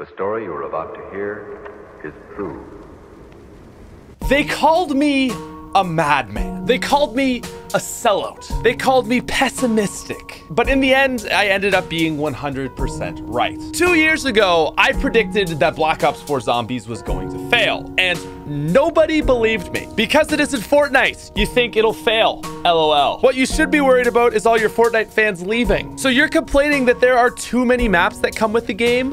The story you are about to hear is true. They called me a madman. They called me a sellout. They called me pessimistic. But in the end, I ended up being 100% right. 2 years ago, I predicted that Black Ops 4 Zombies was going to fail, and nobody believed me. Because it isn't Fortnite, you think it'll fail. LOL. What you should be worried about is all your Fortnite fans leaving. So you're complaining that there are too many maps that come with the game?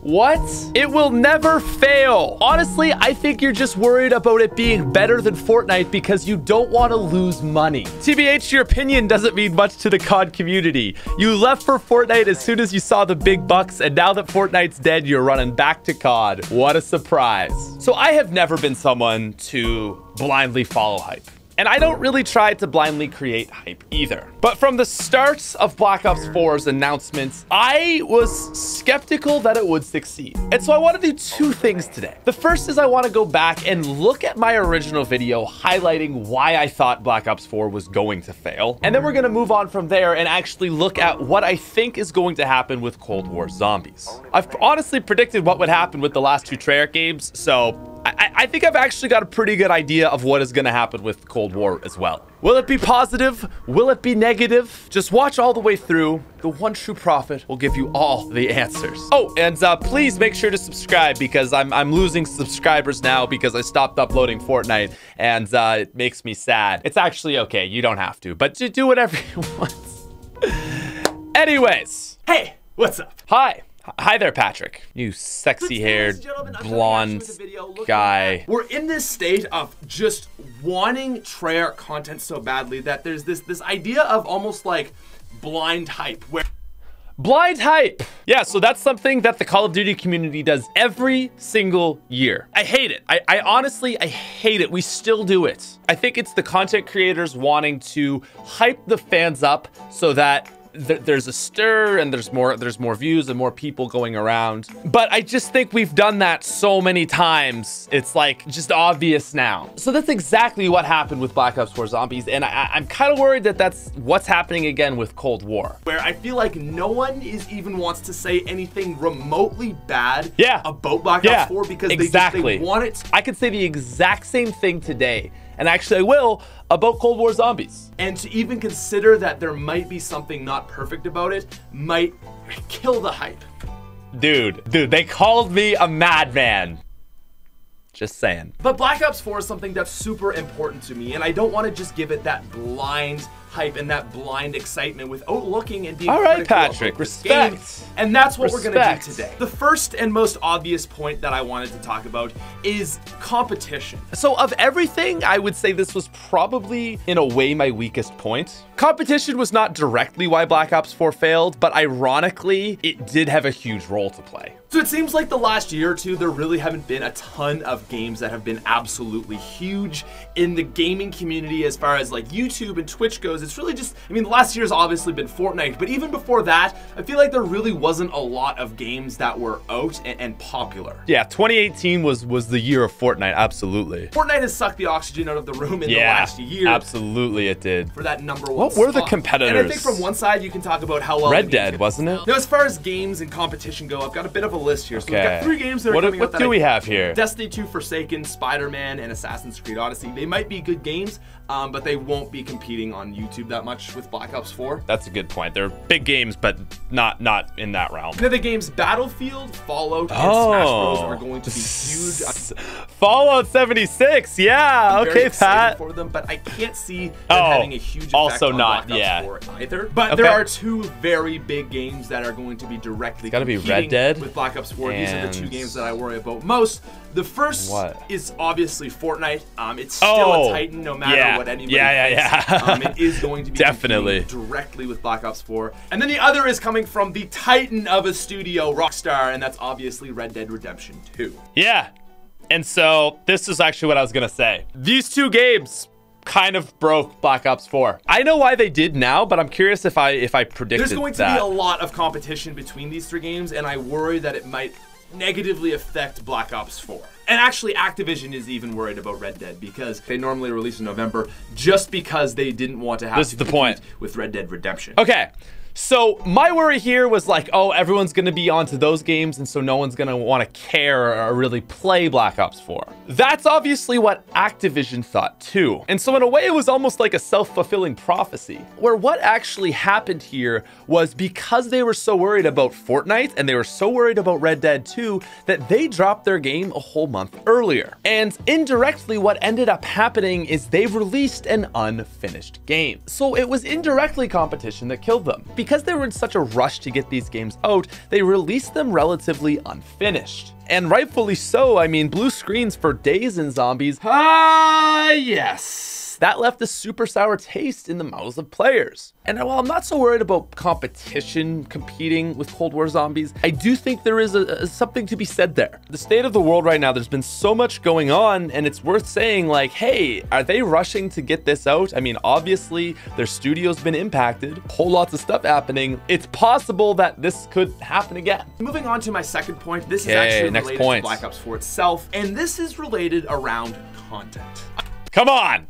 What? It will never fail. Honestly, I think you're just worried about it being better than Fortnite because you don't want to lose money. TBH, your opinion doesn't mean much to the COD community. You left for Fortnite as soon as you saw the big bucks, and now that Fortnite's dead, you're running back to COD. What a surprise. So I have never been someone to blindly follow hype. And I don't really try to blindly create hype either. But from the start of Black Ops 4's announcements, I was skeptical that it would succeed. And so I want to do two things today. The first is I want to go back and look at my original video highlighting why I thought Black Ops 4 was going to fail. And then we're going to move on from there and actually look at what I think is going to happen with Cold War Zombies. I've honestly predicted what would happen with the last two Treyarch games, so I think I've actually got a pretty good idea of what is going to happen with Cold War as well. Will it be positive? Will it be negative? Just watch all the way through. The one true prophet will give you all the answers. Oh, and please make sure to subscribe because I'm losing subscribers now because I stopped uploading Fortnite, and it makes me sad. It's actually okay. You don't have to, but do whatever you want. Anyways. Hey, what's up? Hi. Hi there, Patrick. You sexy-haired, blonde guy. We're in this state of just wanting Treyarch content so badly that there's this idea of almost like blind hype where... Blind hype. Yeah, so that's something that the Call of Duty community does every single year. I hate it. I honestly hate it. We still do it. I think it's the content creators wanting to hype the fans up so that there's a stir and there's more views and more people going around. But I just think we've done that so many times. It's like just obvious now. So that's exactly what happened with Black Ops 4 Zombies. And I'm kind of worried that that's what's happening again with Cold War. Where I feel like no one even wants to say anything remotely bad about Black Ops 4 because they want it. I could say the exact same thing today. And actually I will, about Cold War Zombies. And to even consider that there might be something not perfect about it might kill the hype. Dude, they called me a madman. Just saying. But Black Ops 4 is something that's super important to me, and I don't want to just give it that blind hype and that blind excitement without looking and being all right, Patrick, respect. And that's what we're gonna do today. The first and most obvious point that I wanted to talk about is competition. So of everything, I would say this was probably in a way my weakest point. Competition was not directly why Black Ops 4 failed, but ironically, it did have a huge role to play. So it seems like the last year or two, there really haven't been a ton of games that have been absolutely huge in the gaming community as far as like YouTube and Twitch goes. It's really just, I mean, the last year's obviously been Fortnite, but even before that, I feel like there really wasn't a lot of games that were out and popular. Yeah, 2018 was the year of Fortnite, absolutely. Fortnite has sucked the oxygen out of the room in the last year. Absolutely it did. For that #1 What were the competitors? And I think from one side, you can talk about how well Red Dead, wasn't it? Now, as far as games and competition go, I've got a bit of a list here. So we've got 3 games that are coming out. What do we have here? Destiny 2, Forsaken, Spider-Man, and Assassin's Creed Odyssey. They might be good games, but they won't be competing on YouTube that much with Black Ops 4. That's a good point. They're big games, but not in that realm. Now, the games Battlefield, Fallout, and Smash Bros. Are going to be huge. Fallout 76, yeah, I'm okay, Pat. For them, but I can't see them having a huge effect on Black Ops 4 either. But there are 2 very big games that are going to be directly competing Red Dead with Black Ops 4. These are the 2 games that I worry about most. The first is obviously Fortnite. It's still a titan no matter what anybody thinks. It is going to be competing directly with Black Ops 4. And then the other is coming from the titan of a studio, Rockstar, and that's obviously Red Dead Redemption 2. Yeah, and so this is actually what I was gonna say. These 2 games kind of broke Black Ops 4. I know why they did now, but I'm curious if I predicted There's going to be a lot of competition between these 3 games, and I worry that it might negatively affect Black Ops 4. And actually, Activision is even worried about Red Dead because they normally release in November just because they didn't want to have to compete with Red Dead Redemption. Okay, So my worry here was like, oh, everyone's going to be onto those games, and so no one's going to want to care or really play Black Ops 4. That's obviously what Activision thought too. And so in a way, it was almost like a self-fulfilling prophecy, where what actually happened here was because they were so worried about Fortnite and they were so worried about Red Dead 2 that they dropped their game a whole month earlier. And indirectly, what ended up happening is they released an unfinished game. So it was indirectly competition that killed them. Because they were in such a rush to get these games out, they released them relatively unfinished. And rightfully so. I mean, blue screens for days in Zombies. Yes. That left a super sour taste in the mouths of players. And while I'm not so worried about competition competing with Cold War Zombies, I do think there is something to be said there. The state of the world right now, there's been so much going on, and it's worth saying like, hey, are they rushing to get this out? I mean, obviously their studio's been impacted, whole lots of stuff happening. It's possible that this could happen again. Moving on to my second point, this is actually related to Black Ops 4 itself, and this is related around content. Come on.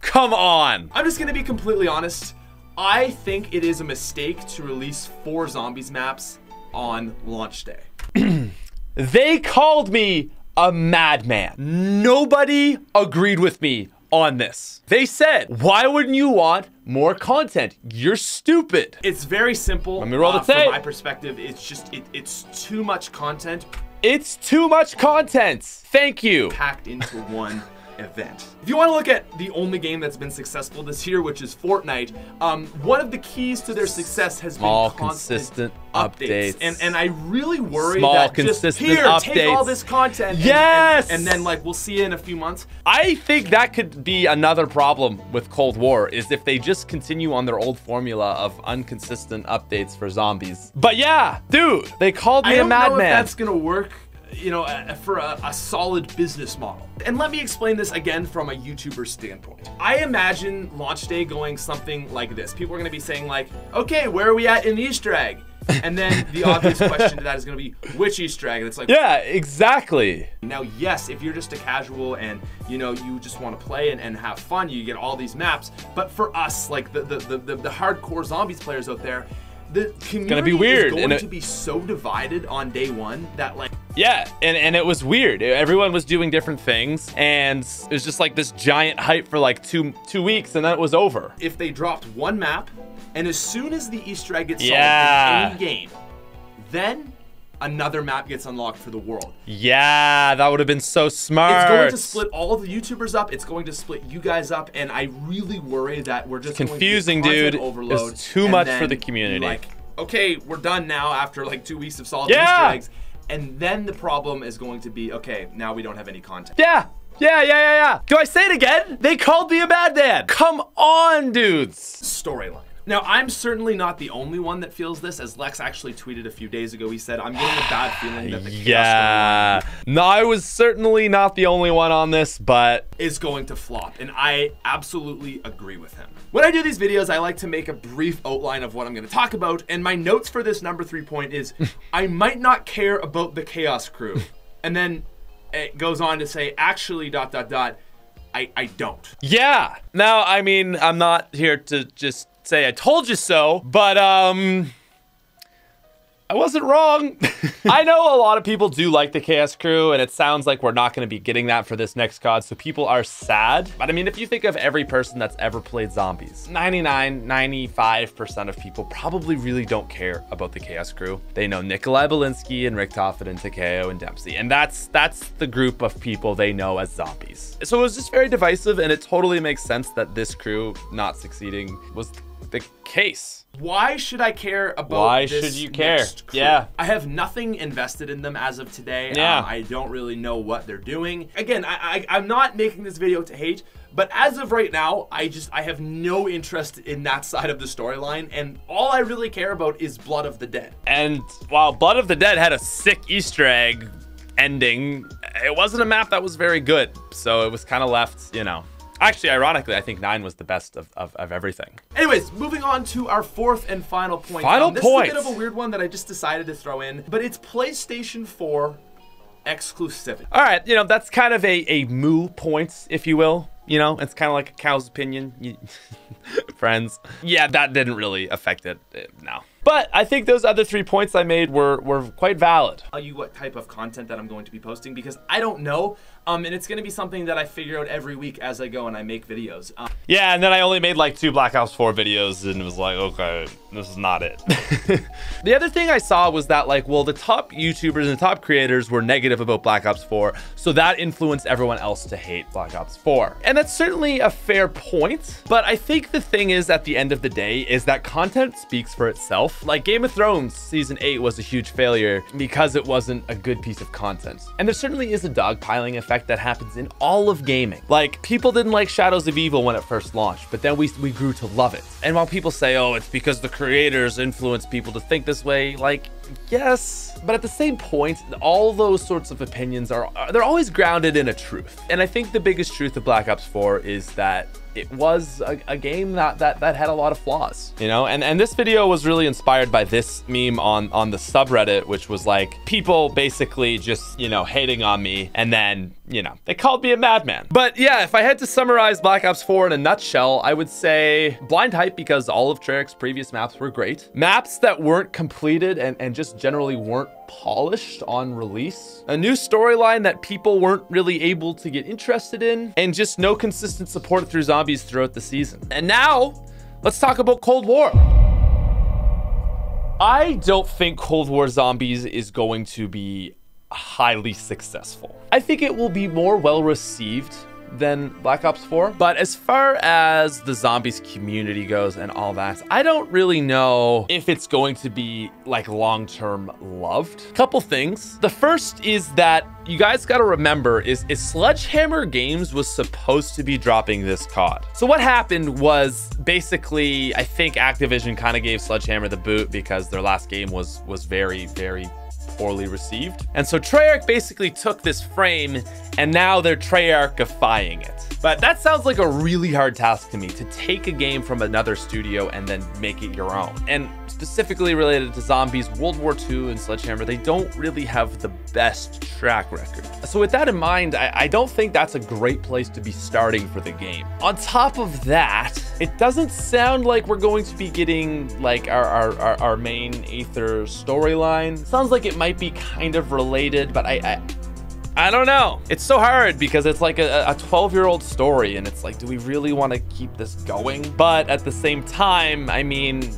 Come on. I'm just gonna be completely honest. I think it is a mistake to release 4 Zombies maps on launch day. They called me a madman. Nobody agreed with me on this. They said, why wouldn't you want more content? You're stupid. It's very simple. Let me roll the tape. From my perspective, it's just, it's too much content. It's too much content. Thank you. Packed into one event. If you want to look at the only game that's been successful this year, which is Fortnite, one of the keys to their success has been consistent updates. And I really worry that just here, take all this content and then like we'll see you in a few months. I think that could be another problem with Cold War, is if they just continue on their old formula of inconsistent updates for Zombies. But yeah, dude, they called me a madman. I don't know if that's gonna work, you know, for a solid business model. And let me explain this again from a YouTuber standpoint. I imagine launch day going something like this. People are gonna be saying like, okay, where are we at in the Easter egg? And then the obvious question to that is gonna be, which Easter egg? And it's like, yeah, exactly. Now, yes, if you're just a casual and you know, you just wanna play and have fun, you get all these maps. But for us, like the hardcore Zombies players out there, the community is going to be so divided on day one that like... Yeah, and it was weird. Everyone was doing different things, and it was just like this giant hype for like two weeks, and then it was over. If they dropped one map, and as soon as the Easter egg gets solved in any game, then another map gets unlocked for the world. Yeah, that would have been so smart. It's going to split all the YouTubers up. It's going to split you guys up, and I really worry that we're just confusing, going to dude. Overload. It's too much for the community. Like, okay, we're done now after like 2 weeks of solving Easter eggs. And then the problem is going to be, okay, now we don't have any content. Yeah. Do I say it again? They called me a madman. Come on, dudes. Storyline. Now, I'm certainly not the only one that feels this, as Lex actually tweeted a few days ago. He said, I'm getting a bad feeling that the chaos storyline... No, I was certainly not the only one on this, but... is going to flop, and I absolutely agree with him. When I do these videos, I like to make a brief outline of what I'm going to talk about, and my notes for this number 3 point is, I might not care about the Chaos Crew. And then it goes on to say, actually, ... I don't. Yeah. Now, I mean, I'm not here to just say I told you so, but I wasn't wrong. I know a lot of people do like the Chaos Crew, and it sounds like we're not going to be getting that for this next COD, so people are sad. But I mean, if you think of every person that's ever played Zombies, 95% of people probably really don't care about the Chaos Crew. They know Nikolai Belinsky and Rick Toffet and Takeo and Dempsey, and that's the group of people they know as Zombies. So it was just very divisive, and it totally makes sense that this crew not succeeding was the case. Why should I care about this? Why should you care? Crew? Yeah. I have nothing invested in them as of today. Yeah. I don't really know what they're doing. Again, I'm not making this video to hate, but as of right now, I have no interest in that side of the storyline, and all I really care about is Blood of the Dead. And while Blood of the Dead had a sick Easter egg ending, it wasn't a map that was very good, so it was kind of left, you know. Actually, ironically, I think 9 was the best of everything. Anyways, moving on to our fourth and final point. This is a bit of a weird one that I just decided to throw in, but it's PlayStation 4 exclusivity. All right, you know, that's kind of a moo point, if you will. you know, it's kind of like a cow's opinion. Friends. Yeah, that didn't really affect it. No. But I think those other 3 points I made were quite valid. Tell you what type of content that I'm going to be posting because I don't know. And it's going to be something that I figure out every week as I go and I make videos. Yeah, and then I only made like 2 Black Ops 4 videos and it was like, okay, this is not it. The other thing I saw was that like, well, the top YouTubers and the top creators were negative about Black Ops 4, so that influenced everyone else to hate Black Ops 4. And that's certainly a fair point, but I think the thing is at the end of the day is that content speaks for itself. Like Game of Thrones Season 8 was a huge failure because it wasn't a good piece of content. And there certainly is a dogpiling effect that happens in all of gaming. Like people didn't like Shadows of Evil when it first launched, but then we grew to love it. And while people say, oh, it's because the creators influence people to think this way, like, yes, but at the same point, all those sorts of opinions they're always grounded in a truth. And I think the biggest truth of Black Ops 4 is that it was a game that had a lot of flaws, you know? And this video was really inspired by this meme on the subreddit, which was like people basically just, you know, hating on me. And then, you know, they called me a madman. But yeah, if I had to summarize Black Ops 4 in a nutshell, I would say blind hype because all of Treyarch's previous maps were great. Maps that weren't completed and just generally weren't polished on release. A new storyline that people weren't really able to get interested in, and just no consistent support through zombies throughout the season. And now, let's talk about Cold War. I don't think Cold War Zombies is going to be highly successful. I think it will be more well received than Black Ops 4. But as far as the zombies community goes and all that, I don't really know if it's going to be like long-term loved. Couple things. The first is that you guys got to remember is Sledgehammer Games was supposed to be dropping this COD. So what happened was basically, I think Activision kind of gave Sledgehammer the boot because their last game was very, very poorly received. And so Treyarch basically took this frame and now they're Treyarchifying it. But that sounds like a really hard task to me, to take a game from another studio and then make it your own. And specifically related to zombies, World War II and Sledgehammer, they don't really have the best track record. So with that in mind, I don't think that's a great place to be starting for the game. On top of that, it doesn't sound like we're going to be getting like our main Aether storyline. Sounds like it might be kind of related, but I don't know. It's so hard because it's like a 12-year-old story and it's like, do we really want to keep this going? But at the same time, I mean,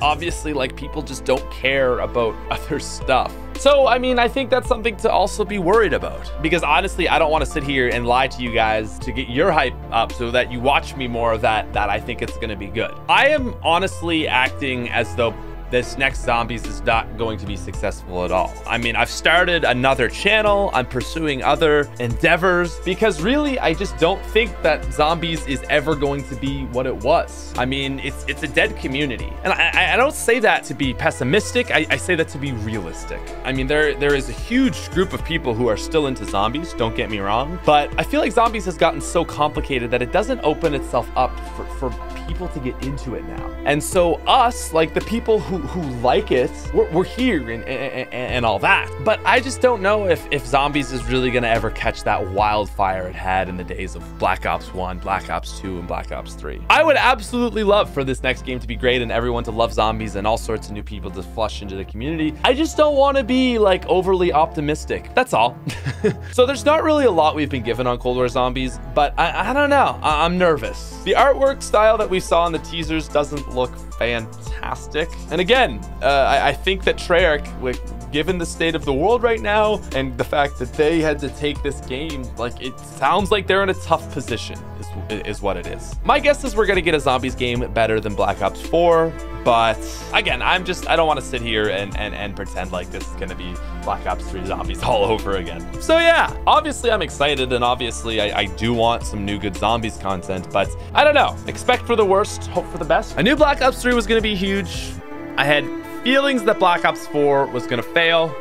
obviously like people just don't care about other stuff. So, I mean, I think that's something to also be worried about because honestly, I don't want to sit here and lie to you guys to get your hype up so that you watch me more of that I think it's going to be good. I am honestly acting as though this next Zombies is not going to be successful at all. I mean, I've started another channel, I'm pursuing other endeavors because really, I just don't think that Zombies is ever going to be what it was. I mean, it's a dead community. And I don't say that to be pessimistic, I say that to be realistic. I mean, there is a huge group of people who are still into zombies, don't get me wrong, but I feel like Zombies has gotten so complicated that it doesn't open itself up for people to get into it now. And so us, like the people who like it, we're here and all that. But I just don't know if Zombies is really gonna ever catch that wildfire it had in the days of Black Ops 1, Black Ops 2, and Black Ops 3. I would absolutely love for this next game to be great and everyone to love zombies and all sorts of new people to flush into the community. I just don't want to be like overly optimistic. That's all. So there's not really a lot we've been given on Cold War Zombies, but I don't know. I'm nervous. The artwork style that we saw in the teasers doesn't look fantastic. And again, I think that Treyarch, given the state of the world right now and the fact that they had to take this game, like it sounds like they're in a tough position is what it is. My guess is we're gonna get a zombies game better than Black Ops 4, but again, I don't want to sit here and pretend like this is gonna be Black Ops 3 zombies all over again. So yeah, obviously I'm excited and obviously I do want some new good zombies content, but I don't know. Expect for the worst, hope for the best. I knew Black Ops 3 was gonna be huge. I had feelings that Black Ops 4 was gonna fail.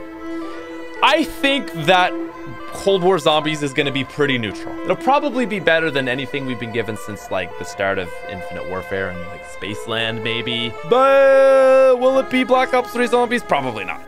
I think that Cold War Zombies is going to be pretty neutral. It'll probably be better than anything we've been given since like the start of Infinite Warfare and like Spaceland maybe. But will it be Black Ops 3 Zombies? Probably not.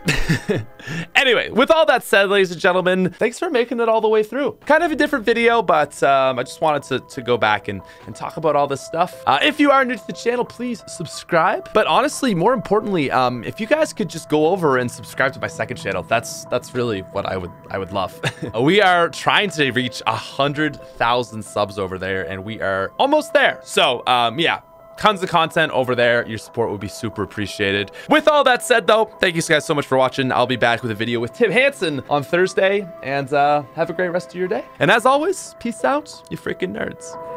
Anyway, with all that said, ladies and gentlemen, thanks for making it all the way through. Kind of a different video, but I just wanted to go back and talk about all this stuff. If you are new to the channel, please subscribe. But honestly, more importantly, if you guys could just go over and subscribe to my second channel, that's really what I would love. We are trying to reach 100,000 subs over there, and we are almost there. So yeah. Tons of content over there. Your support would be super appreciated. With all that said, though, thank you guys so much for watching. I'll be back with a video with Tim Hansen on Thursday, and have a great rest of your day. And as always, peace out, you freaking nerds.